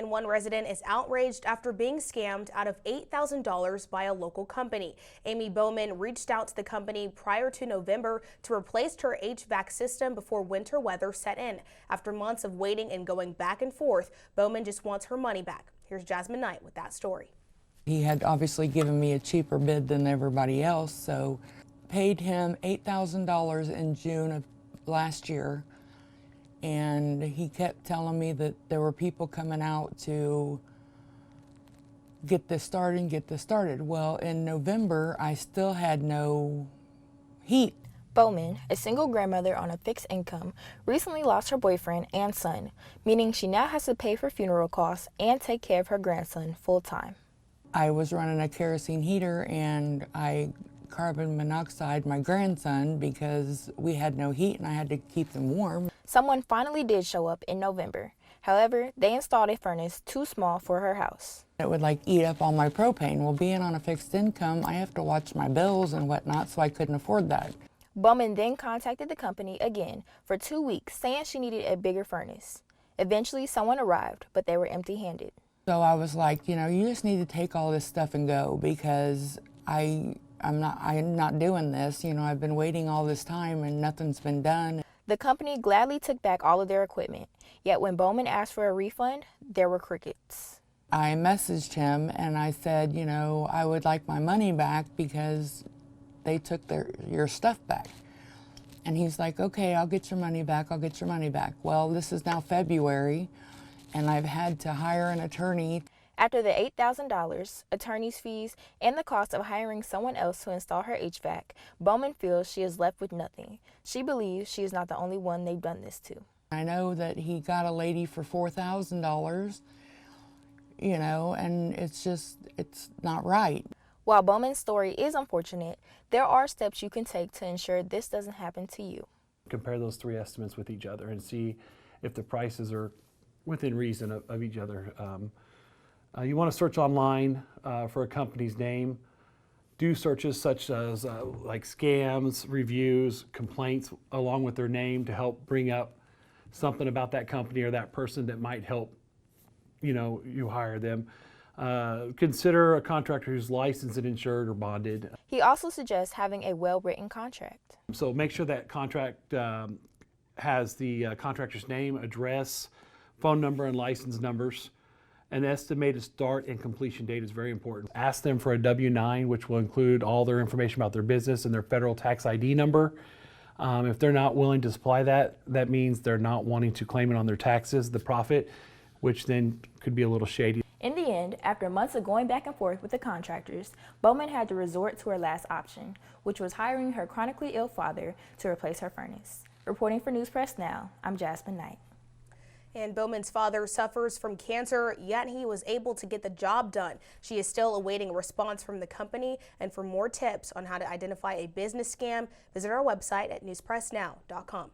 And one resident is outraged after being scammed out of $8,000 by a local company. Amy Bowman reached out to the company prior to November to replace her HVAC system before winter weather set in. After months of waiting and going back and forth, Bowman just wants her money back. Here's Jasmine Knight with that story. He had obviously given me a cheaper bid than everybody else, so paid him $8,000 in June of last year. And he kept telling me that there were people coming out to get this started. Well, in November, I still had no heat. Bowman, a single grandmother on a fixed income, recently lost her boyfriend and son, meaning she now has to pay for funeral costs and take care of her grandson full time. I was running a kerosene heater and I carbon monoxide my grandson because we had no heat and I had to keep them warm. Someone finally did show up in November. However, they installed a furnace too small for her house. It would eat up all my propane. Well, being on a fixed income, I have to watch my bills and whatnot, so I couldn't afford that. Bowman then contacted the company again for 2 weeks, saying she needed a bigger furnace. Eventually, someone arrived, but they were empty-handed. So I was like, you just need to take all this stuff and go because I'm not doing this. I've been waiting all this time and nothing's been done. The company gladly took back all of their equipment, yet when Bowman asked for a refund, there were crickets. I messaged him and I said, I would like my money back because they took your stuff back. And he's like, okay, I'll get your money back, I'll get your money back. Well, this is now February and I've had to hire an attorney. After the $8,000, attorney's fees, and the cost of hiring someone else to install her HVAC, Bowman feels she is left with nothing. She believes she is not the only one they've done this to. I know that he got a lady for $4,000, and it's not right. While Bowman's story is unfortunate, there are steps you can take to ensure this doesn't happen to you. Compare those three estimates with each other and see if the prices are within reason of each other. You want to search online for a company's name. Do searches such as like scams, reviews, complaints along with their name to help bring up something about that company or that person that might help you hire them. Consider a contractor who's licensed and insured or bonded. He also suggests having a well-written contract. So make sure that contract has the contractor's name, address, phone number, and license numbers. An estimated start and completion date is very important. Ask them for a W-9, which will include all their information about their business and their federal tax ID number. If they're not willing to supply that, that means they're not wanting to claim it on their taxes, the profit, which then could be a little shady. In the end, after months of going back and forth with the contractors, Bowman had to resort to her last option, which was hiring her chronically ill father to replace her furnace. Reporting for News Press Now, I'm Jasmine Knight. And Bowman's father suffers from cancer, yet he was able to get the job done. She is still awaiting a response from the company. And for more tips on how to identify a business scam, visit our website at newspressnow.com.